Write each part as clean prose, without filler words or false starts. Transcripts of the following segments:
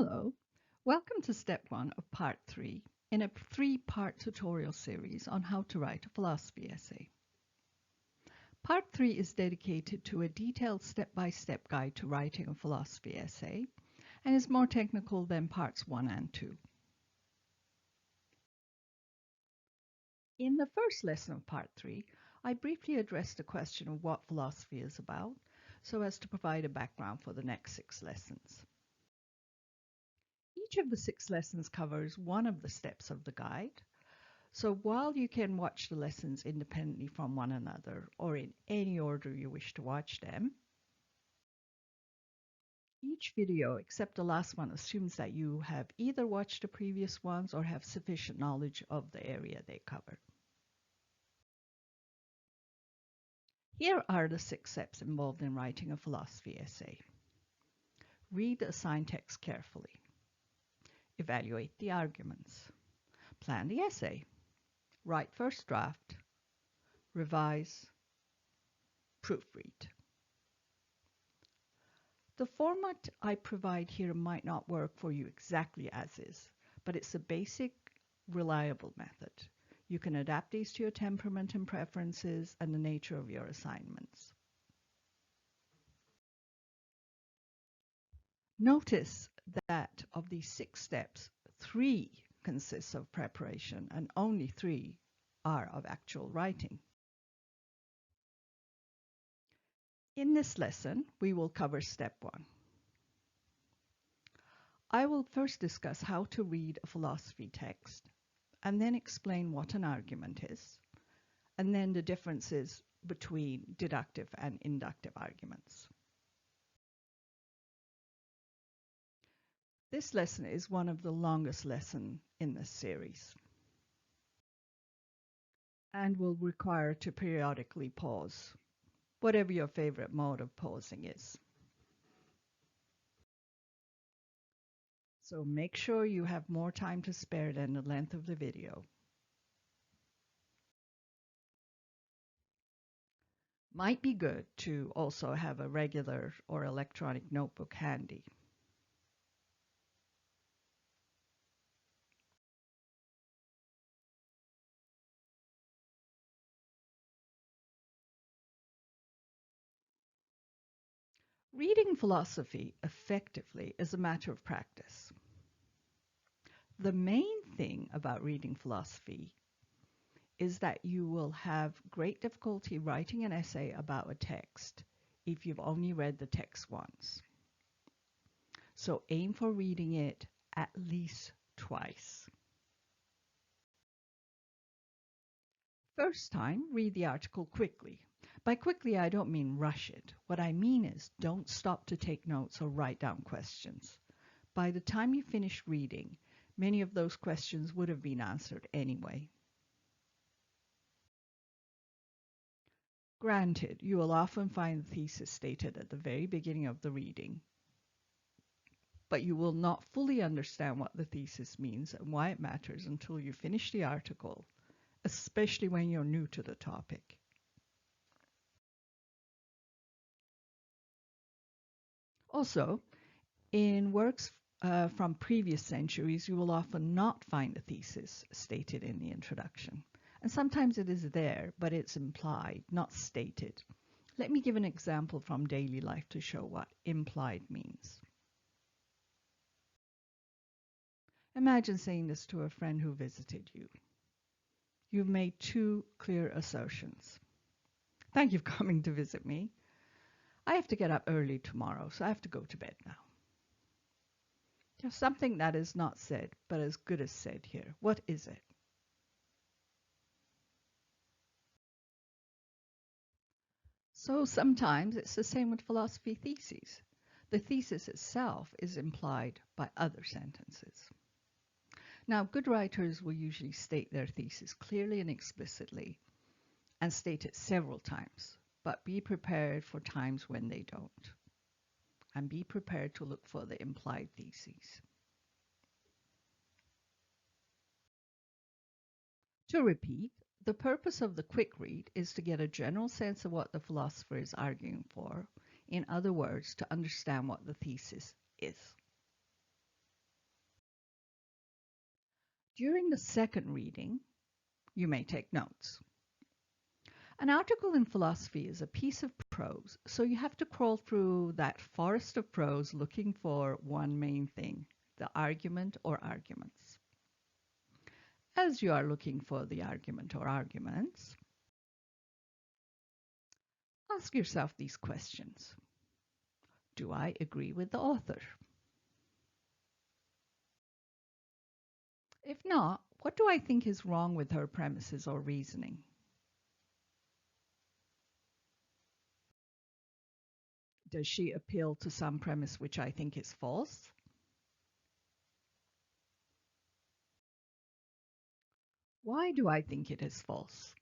Hello, welcome to step 1 of part 3 in a 3-part tutorial series on how to write a philosophy essay. Part 3 is dedicated to a detailed step-by-step guide to writing a philosophy essay and is more technical than parts 1 and 2. In the first lesson of part 3, I briefly addressed the question of what philosophy is about, so as to provide a background for the next 6 lessons. Each of the 6 lessons covers one of the steps of the guide, so while you can watch the lessons independently from one another or in any order you wish to watch them, each video except the last one assumes that you have either watched the previous ones or have sufficient knowledge of the area they cover. Here are the 6 steps involved in writing a philosophy essay. Read the assigned text carefully. Evaluate the arguments. Plan the essay. Write first draft. Revise. Proofread. The format I provide here might not work for you exactly as is, but it's a basic, reliable method. You can adapt these to your temperament and preferences and the nature of your assignments. Notice that of these 6 steps, 3 consist of preparation and only 3 are of actual writing. In this lesson, we will cover step 1. I will first discuss how to read a philosophy text, and then explain what an argument is, and then the differences between deductive and inductive arguments. This lesson is one of the longest lessons in this series and will require to periodically pause, whatever your favorite mode of pausing is. So make sure you have more time to spare than the length of the video. Might be good to also have a regular or electronic notebook handy. Reading philosophy effectively is a matter of practice. The main thing about reading philosophy is that you will have great difficulty writing an essay about a text if you've only read the text once. So aim for reading it at least twice. First time, read the article quickly. By quickly, I don't mean rush it. What I mean is don't stop to take notes or write down questions. By the time you finish reading, many of those questions would have been answered anyway. Granted, you will often find the thesis stated at the very beginning of the reading, but you will not fully understand what the thesis means and why it matters until you finish the article, especially when you're new to the topic. Also, in works from previous centuries, you will often not find a thesis stated in the introduction. And sometimes it is there, but it's implied, not stated. Let me give an example from daily life to show what implied means. Imagine saying this to a friend who visited you. You've made 2 clear assertions. Thank you for coming to visit me. I have to get up early tomorrow, so I have to go to bed now. There's something that is not said, but as good as said here. What is it? So sometimes it's the same with philosophy theses. The thesis itself is implied by other sentences. Now, good writers will usually state their thesis clearly and explicitly and state it several times, but be prepared for times when they don't. And be prepared to look for the implied theses. To repeat, the purpose of the quick read is to get a general sense of what the philosopher is arguing for. In other words, to understand what the thesis is. During the second reading, you may take notes. An article in philosophy is a piece of prose, so you have to crawl through that forest of prose looking for one main thing, the argument or arguments. As you are looking for the argument or arguments, ask yourself these questions. Do I agree with the author? If not, what do I think is wrong with her premises or reasoning? Does she appeal to some premise which I think is false? Why do I think it is false?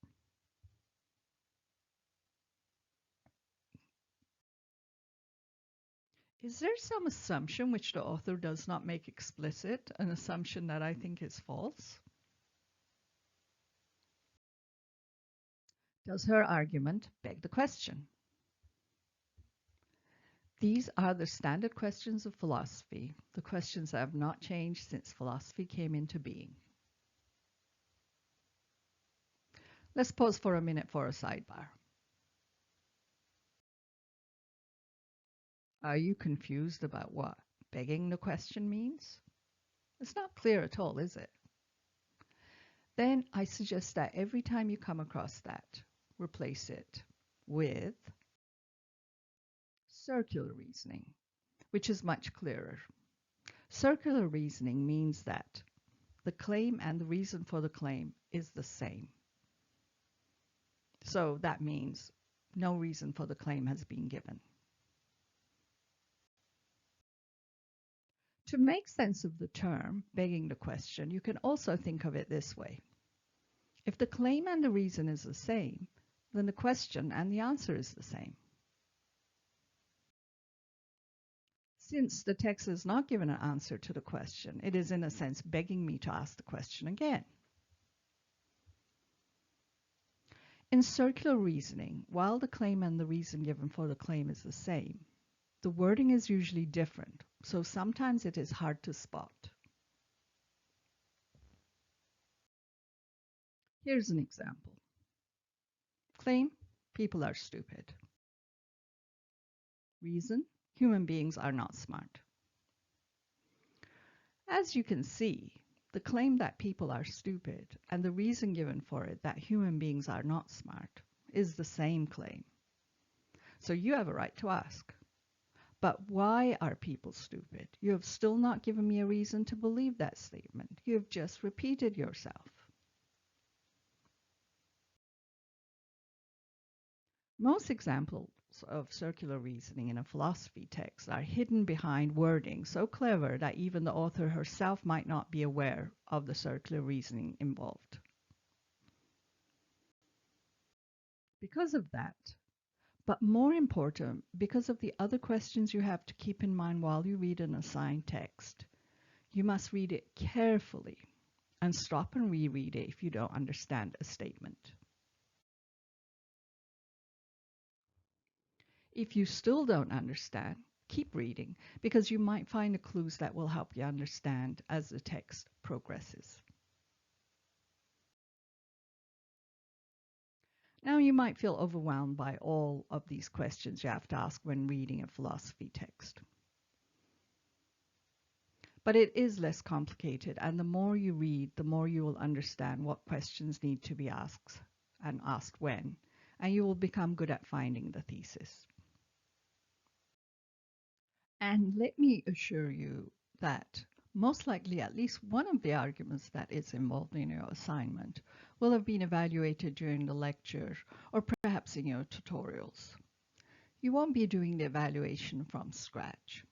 Is there some assumption which the author does not make explicit, an assumption that I think is false? Does her argument beg the question? These are the standard questions of philosophy, the questions that have not changed since philosophy came into being. Let's pause for a minute for a sidebar. Are you confused about what begging the question means? It's not clear at all, is it? Then I suggest that every time you come across that, replace it with circular reasoning, which is much clearer. Circular reasoning means that the claim and the reason for the claim is the same. So that means no reason for the claim has been given. To make sense of the term, begging the question, you can also think of it this way. If the claim and the reason is the same, then the question and the answer is the same. Since the text has not given an answer to the question, it is in a sense begging me to ask the question again. In circular reasoning, while the claim and the reason given for the claim is the same, the wording is usually different, so sometimes it is hard to spot. Here's an example. Claim, people are stupid. Reason, human beings are not smart. As you can see, the claim that people are stupid and the reason given for it that human beings are not smart is the same claim. So you have a right to ask, but why are people stupid? You have still not given me a reason to believe that statement. You have just repeated yourself. Most examples of circular reasoning in a philosophy text are hidden behind wording so clever that even the author herself might not be aware of the circular reasoning involved. Because of that, but more important, because of the other questions you have to keep in mind while you read an assigned text, you must read it carefully and stop and reread it if you don't understand a statement. If you still don't understand, keep reading because you might find the clues that will help you understand as the text progresses. Now you might feel overwhelmed by all of these questions you have to ask when reading a philosophy text. But it is less complicated, and the more you read, the more you will understand what questions need to be asked and asked when, and you will become good at finding the thesis. And let me assure you that most likely at least one of the arguments that is involved in your assignment will have been evaluated during the lecture or perhaps in your tutorials. You won't be doing the evaluation from scratch.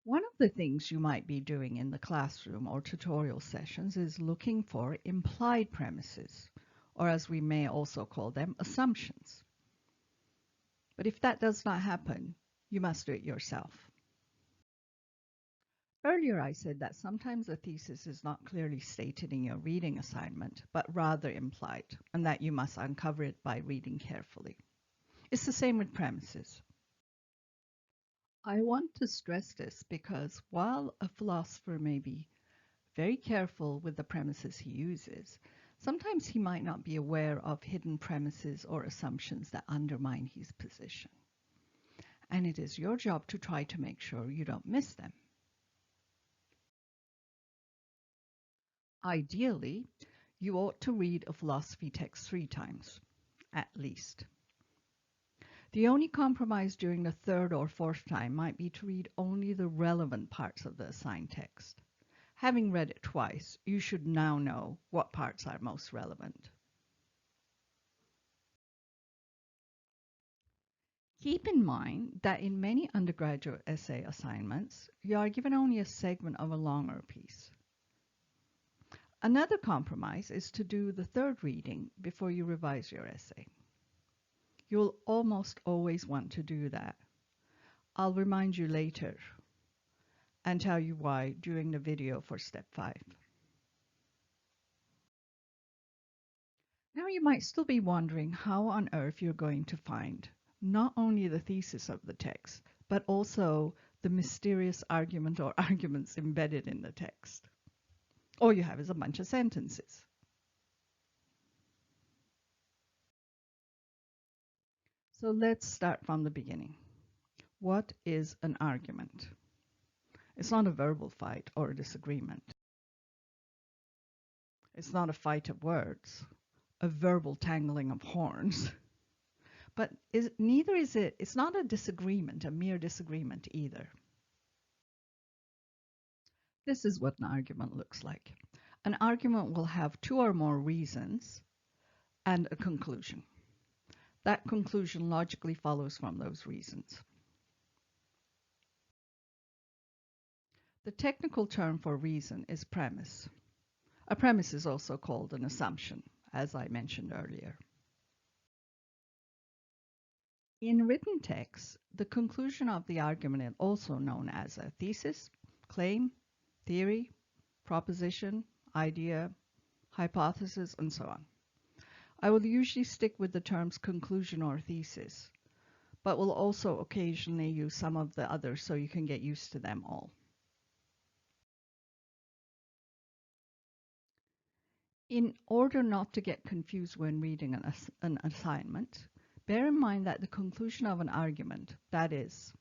One of the things you might be doing in the classroom or tutorial sessions is looking for implied premises, or as we may also call them, assumptions. But if that does not happen, you must do it yourself. Earlier I said that sometimes a thesis is not clearly stated in your reading assignment, but rather implied, and that you must uncover it by reading carefully. It's the same with premises. I want to stress this because while a philosopher may be very careful with the premises he uses, sometimes he might not be aware of hidden premises or assumptions that undermine his position. And it is your job to try to make sure you don't miss them. Ideally, you ought to read a philosophy text 3 times, at least. The only compromise during the third or fourth time might be to read only the relevant parts of the assigned text. Having read it twice, you should now know what parts are most relevant. Keep in mind that in many undergraduate essay assignments, you are given only a segment of a longer piece. Another compromise is to do the third reading before you revise your essay. You'll almost always want to do that. I'll remind you later and tell you why during the video for step 5. Now you might still be wondering how on earth you're going to find not only the thesis of the text, but also the mysterious argument or arguments embedded in the text. All you have is a bunch of sentences. So let's start from the beginning. What is an argument? It's not a verbal fight or a disagreement. It's not a fight of words, a verbal tangling of horns. But neither is it, it's not a disagreement, a mere disagreement either. This is what an argument looks like. An argument will have 2 or more reasons and a conclusion. That conclusion logically follows from those reasons. The technical term for reason is premise. A premise is also called an assumption, as I mentioned earlier. In written text, the conclusion of the argument is also known as a thesis, claim, theory, proposition, idea, hypothesis, and so on. I will usually stick with the terms conclusion or thesis, but will also occasionally use some of the others so you can get used to them all. In order not to get confused when reading an assignment, bear in mind that the conclusion of an argument, that is,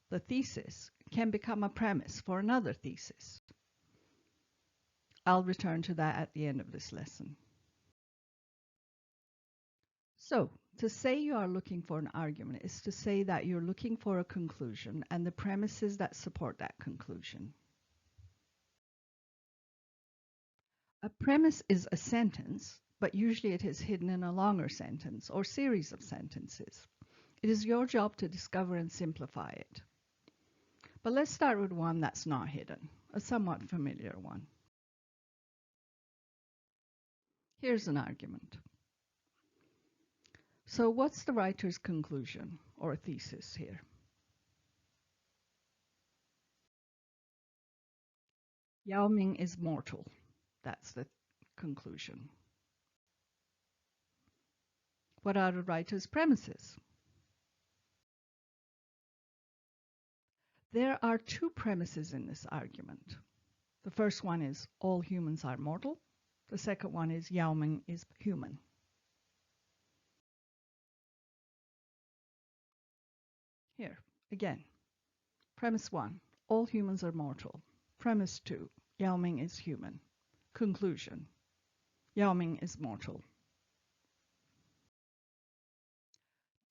the thesis, can become a premise for another thesis. I'll return to that at the end of this lesson. So, to say you are looking for an argument is to say that you're looking for a conclusion and the premises that support that conclusion. A premise is a sentence, but usually it is hidden in a longer sentence or series of sentences. It is your job to discover and simplify it. But let's start with one that's not hidden, a somewhat familiar one. Here's an argument. So what's the writer's conclusion or thesis here? Yao Ming is mortal. That's the conclusion. What are the writer's premises? There are 2 premises in this argument. The first one is all humans are mortal. The second one is Yao Ming is human. Here, again, premise 1, all humans are mortal. Premise 2, Yao Ming is human. Conclusion, Yao Ming is mortal.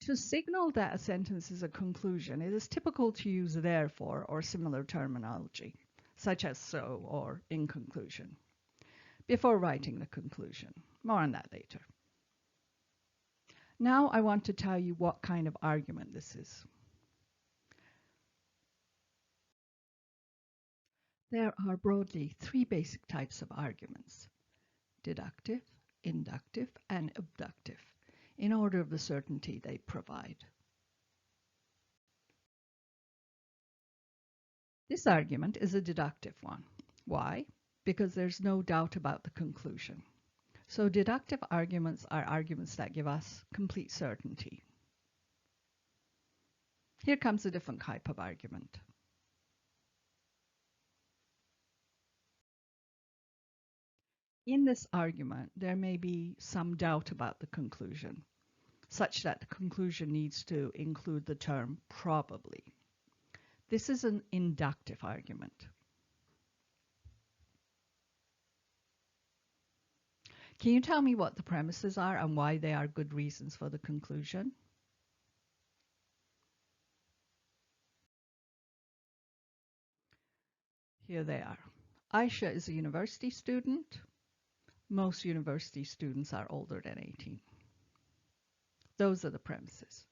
To signal that a sentence is a conclusion, it is typical to use therefore or similar terminology, such as so or in conclusion, before writing the conclusion. More on that later. Now I want to tell you what kind of argument this is. There are broadly 3 basic types of arguments: deductive, inductive, and abductive, in order of the certainty they provide. This argument is a deductive one. Why? Because there's no doubt about the conclusion. So deductive arguments are arguments that give us complete certainty. Here comes a different type of argument. In this argument, there may be some doubt about the conclusion, such that the conclusion needs to include the term probably. This is an inductive argument. Can you tell me what the premises are and why they are good reasons for the conclusion? Here they are. Aisha is a university student. Most university students are older than 18. Those are the premises.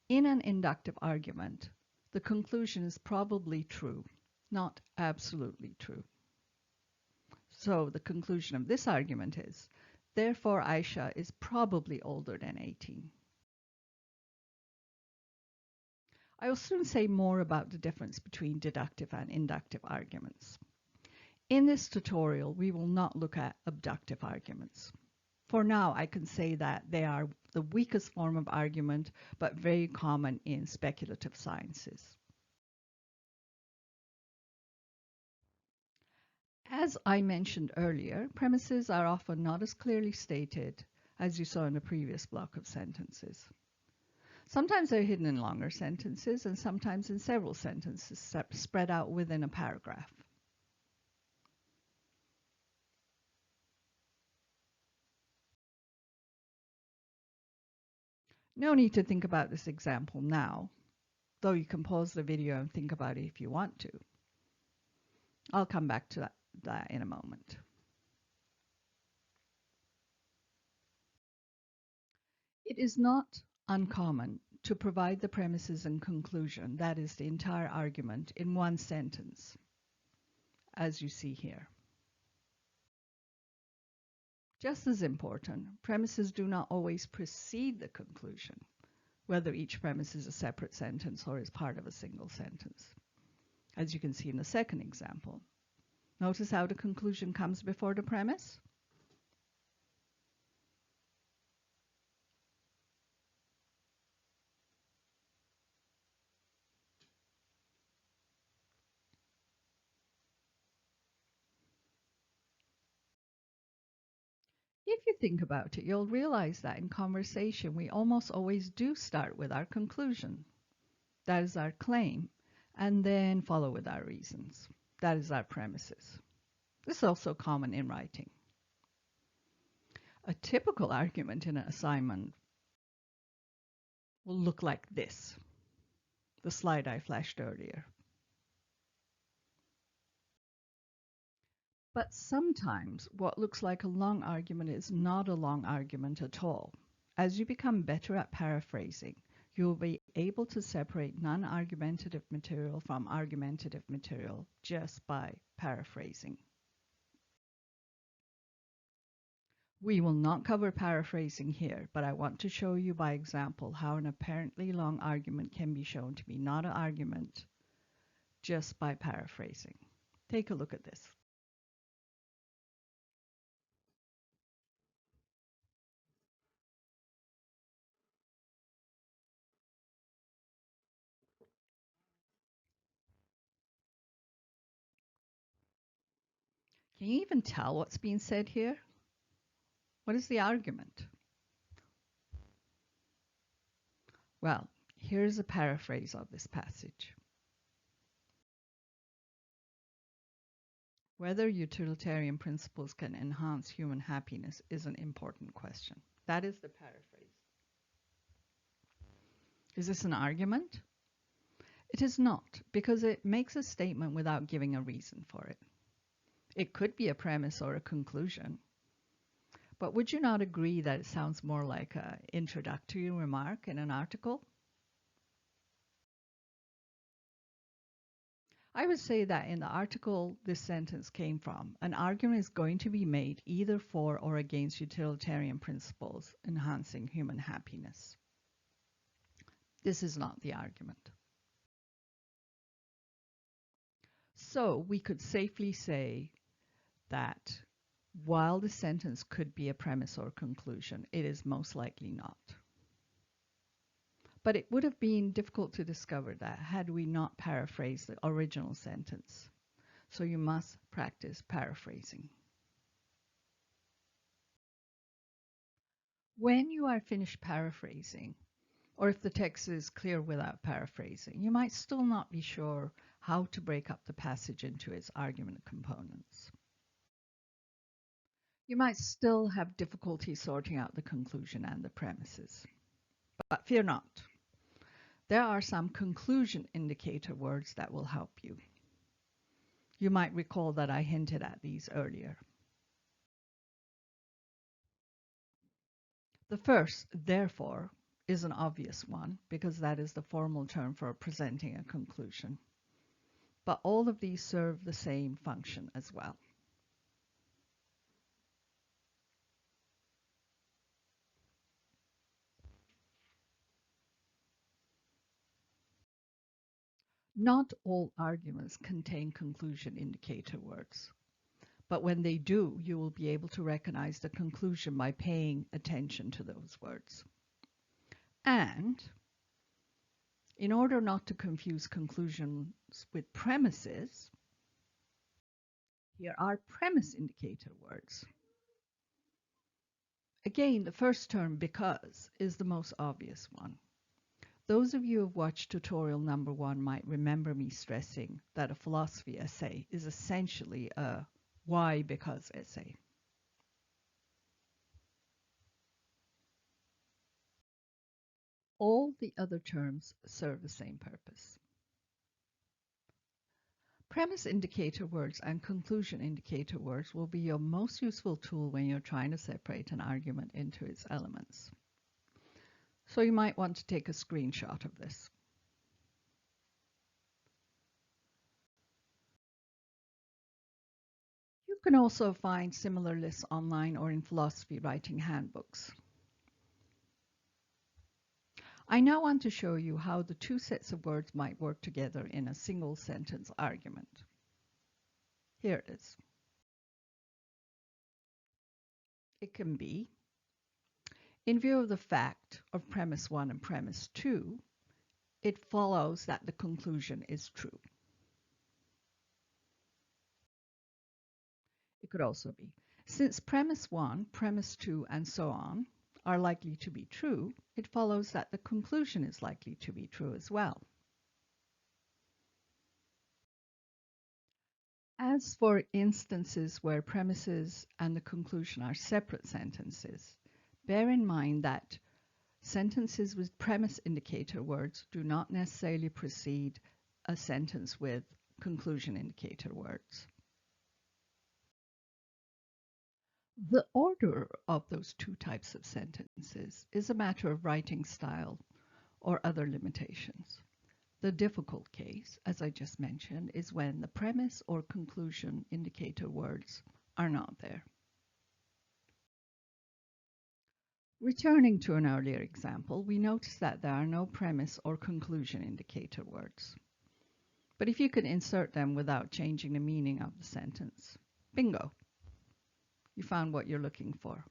In an inductive argument, the conclusion is probably true, not absolutely true. So the conclusion of this argument is, therefore Aisha is probably older than 18. I will soon say more about the difference between deductive and inductive arguments. In this tutorial, we will not look at abductive arguments. For now, I can say that they are the weakest form of argument, but very common in speculative sciences. As I mentioned earlier, premises are often not as clearly stated as you saw in the previous block of sentences. Sometimes they're hidden in longer sentences and sometimes in several sentences spread out within a paragraph. No need to think about this example now, though you can pause the video and think about it if you want to. I'll come back to that in a moment. It is not uncommon to provide the premises and conclusion, that is the entire argument, in one sentence, as you see here. Just as important, premises do not always precede the conclusion, whether each premise is a separate sentence or is part of a single sentence. As you can see in the second example. Notice how the conclusion comes before the premise? If you think about it, you'll realize that in conversation, we almost always do start with our conclusion. That is our claim, and then follow with our reasons. That is our premises. This is also common in writing. A typical argument in an assignment will look like this, the slide I flashed earlier. But sometimes what looks like a long argument is not a long argument at all. As you become better at paraphrasing, you will be able to separate non-argumentative material from argumentative material just by paraphrasing. We will not cover paraphrasing here, but I want to show you by example how an apparently long argument can be shown to be not an argument just by paraphrasing. Take a look at this. Can you even tell what's being said here? What is the argument? Well, here's a paraphrase of this passage. Whether utilitarian principles can enhance human happiness is an important question. That is the paraphrase. Is this an argument? It is not, because it makes a statement without giving a reason for it. It could be a premise or a conclusion. But would you not agree that it sounds more like an introductory remark in an article? I would say that in the article this sentence came from, an argument is going to be made either for or against utilitarian principles enhancing human happiness. This is not the argument. So we could safely say that while the sentence could be a premise or conclusion, it is most likely not. But it would have been difficult to discover that had we not paraphrased the original sentence. So you must practice paraphrasing. When you are finished paraphrasing, or if the text is clear without paraphrasing, you might still not be sure how to break up the passage into its argument components. You might still have difficulty sorting out the conclusion and the premises. But fear not. There are some conclusion indicator words that will help you. You might recall that I hinted at these earlier. The first, therefore, is an obvious one because that is the formal term for presenting a conclusion. But all of these serve the same function as well. Not all arguments contain conclusion indicator words, but when they do, you will be able to recognize the conclusion by paying attention to those words. And in order not to confuse conclusions with premises, here are premise indicator words. Again, the first term, because, is the most obvious one. Those of you who have watched tutorial number 1 might remember me stressing that a philosophy essay is essentially a why because essay. All the other terms serve the same purpose. Premise indicator words and conclusion indicator words will be your most useful tool when you're trying to separate an argument into its elements. So you might want to take a screenshot of this. You can also find similar lists online or in philosophy writing handbooks. I now want to show you how the two sets of words might work together in a single sentence argument. Here it is. It can be, in view of the fact of premise 1 and premise 2, it follows that the conclusion is true. It could also be, since premise 1, premise 2, and so on are likely to be true, it follows that the conclusion is likely to be true as well. As for instances where premises and the conclusion are separate sentences, bear in mind that sentences with premise indicator words do not necessarily precede a sentence with conclusion indicator words. The order of those two types of sentences is a matter of writing style or other limitations. The difficult case, as I just mentioned, is when the premise or conclusion indicator words are not there. Returning to an earlier example, we notice that there are no premise or conclusion indicator words. But if you could insert them without changing the meaning of the sentence, bingo, you found what you're looking for.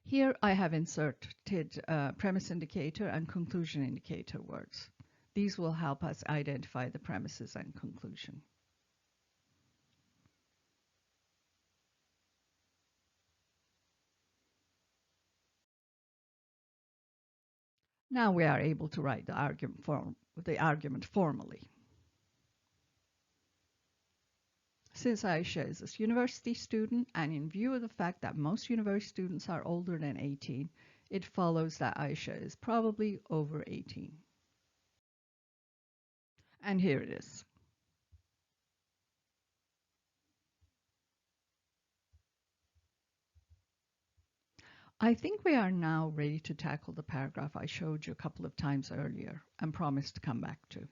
Here I have inserted premise indicator and conclusion indicator words. These will help us identify the premises and conclusion. Now we are able to write the argument formally. Since Aisha is a university student, and in view of the fact that most university students are older than 18, it follows that Aisha is probably over 18. And here it is. I think we are now ready to tackle the paragraph I showed you a couple of times earlier and promised to come back to.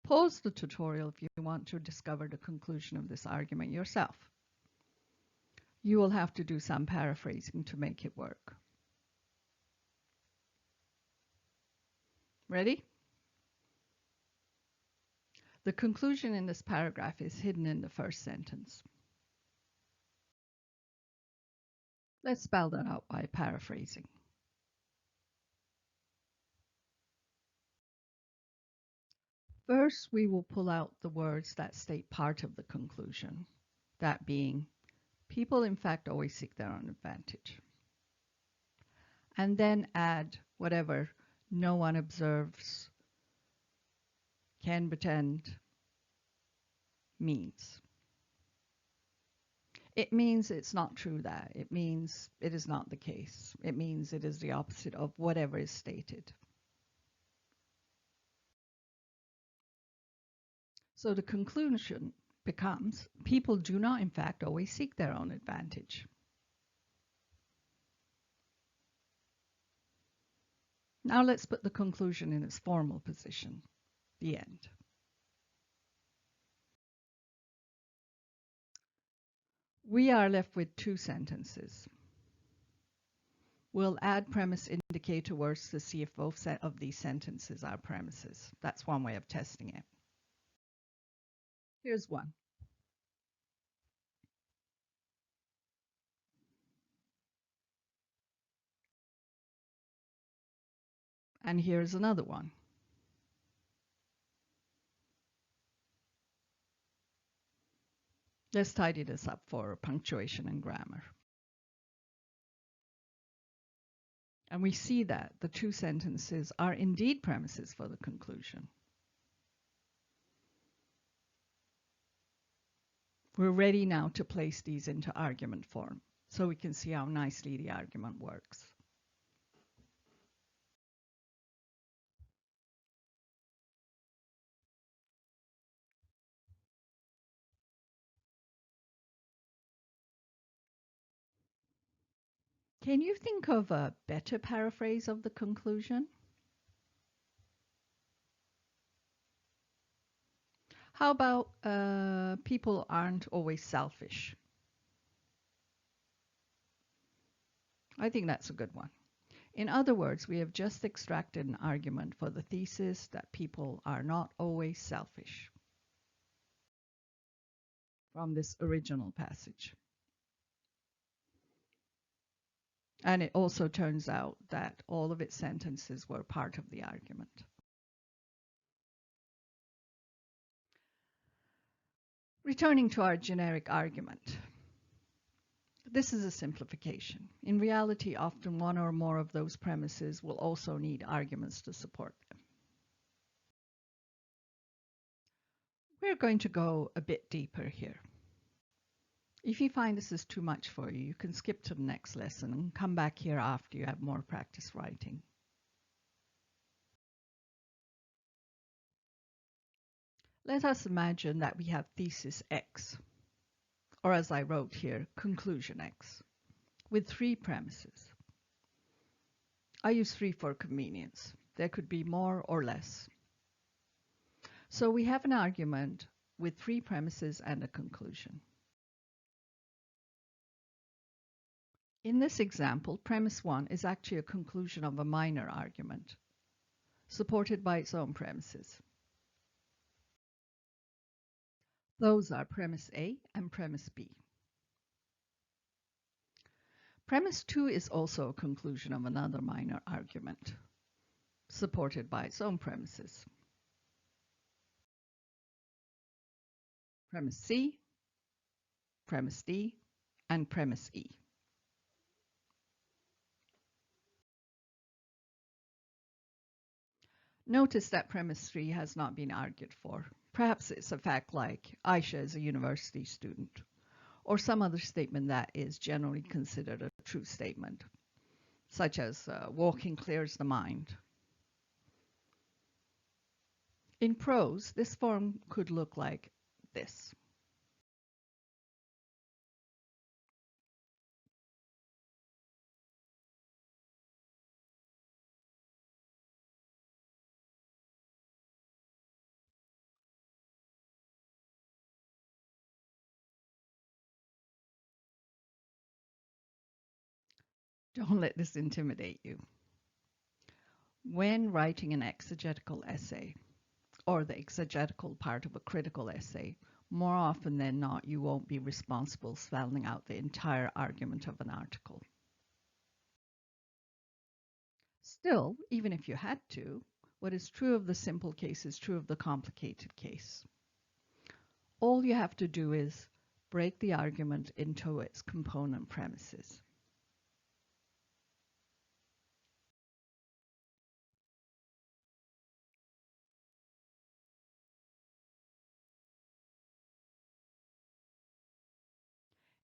Pause the tutorial if you want to discover the conclusion of this argument yourself. You will have to do some paraphrasing to make it work. Ready? The conclusion in this paragraph is hidden in the first sentence. Let's spell that out by paraphrasing. First, we will pull out the words that state part of the conclusion, that being, people in fact always seek their own advantage. And then add whatever no one observes, can pretend means. It means it's not true that. It means it is not the case. It means it is the opposite of whatever is stated. So the conclusion becomes, people do not in fact always seek their own advantage. Now let's put the conclusion in its formal position, the end. We are left with two sentences. We'll add premise indicator words to see if both of these sentences are premises. That's one way of testing it. Here's one. And here's another one. Let's tidy this up for punctuation and grammar. And we see that the two sentences are indeed premises for the conclusion. We're ready now to place these into argument form so we can see how nicely the argument works. Can you think of a better paraphrase of the conclusion? How about people aren't always selfish? I think that's a good one. In other words, we have just extracted an argument for the thesis that people are not always selfish from this original passage. And it also turns out that all of its sentences were part of the argument. Returning to our generic argument. This is a simplification. In reality, often one or more of those premises will also need arguments to support them. We're going to go a bit deeper here. If you find this is too much for you, you can skip to the next lesson and come back here after you have more practice writing. Let us imagine that we have thesis X, or as I wrote here, conclusion X, with three premises. I use three for convenience. There could be more or less. So we have an argument with three premises and a conclusion. In this example, premise 1 is actually a conclusion of a minor argument, supported by its own premises. Those are premise A and premise B. Premise 2 is also a conclusion of another minor argument, supported by its own premises. Premise C, premise D, and premise E. Notice that premise 3 has not been argued for. Perhaps it's a fact like Aisha is a university student, or some other statement that is generally considered a true statement, such as walking clears the mind. In prose, this form could look like this. Don't let this intimidate you. When writing an exegetical essay, or the exegetical part of a critical essay, more often than not, you won't be responsible spelling out the entire argument of an article. Still, even if you had to, what is true of the simple case is true of the complicated case. All you have to do is break the argument into its component premises.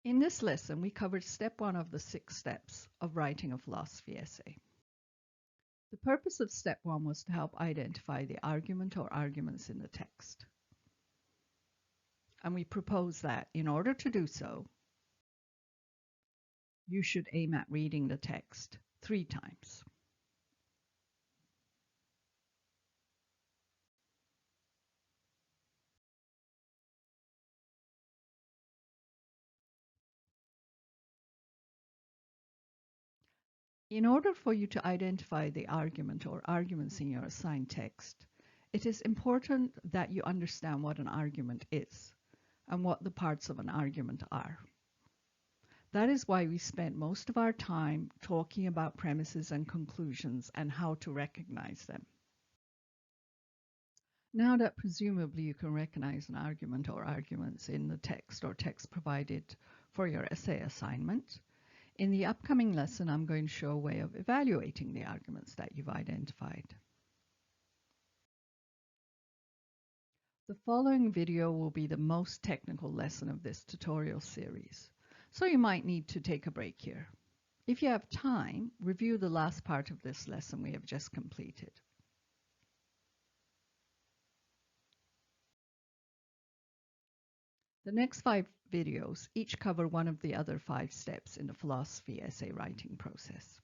In this lesson, we covered step 1 of the 6 steps of writing a philosophy essay. The purpose of step 1 was to help identify the argument or arguments in the text. And we propose that in order to do so, you should aim at reading the text 3 times. In order for you to identify the argument or arguments in your assigned text, it is important that you understand what an argument is and what the parts of an argument are. That is why we spent most of our time talking about premises and conclusions and how to recognize them. Now that presumably you can recognize an argument or arguments in the text or text provided for your essay assignment, in the upcoming lesson I'm going to show a way of evaluating the arguments that you've identified. The following video will be the most technical lesson of this tutorial series, so you might need to take a break here. If you have time, review the last part of this lesson we have just completed. The next 5 videos each cover one of the other 5 steps in the philosophy essay writing process.